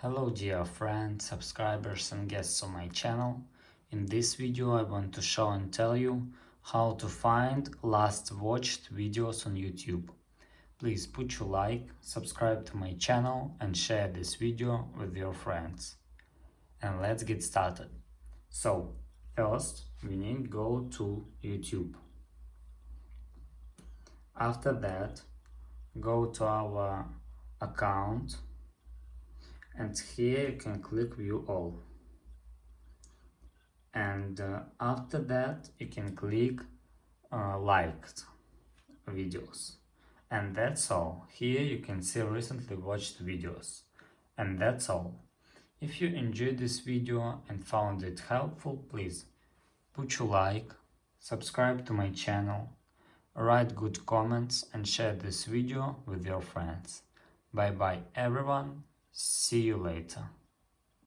Hello dear friends, subscribers and guests on my channel. In this video I want to show and tell you how to find last watched videos on YouTube. Please put your like, subscribe to my channel and share this video with your friends. And let's get started. So, first we need to go to YouTube. After that, go to our account. And here you can click view all, and after that you can click liked videos, and that's all. Here you can see recently watched videos, and that's all. If you enjoyed this video and found it helpful, please put your like, subscribe to my channel, write good comments and share this video with your friends. Bye bye everyone, see you later.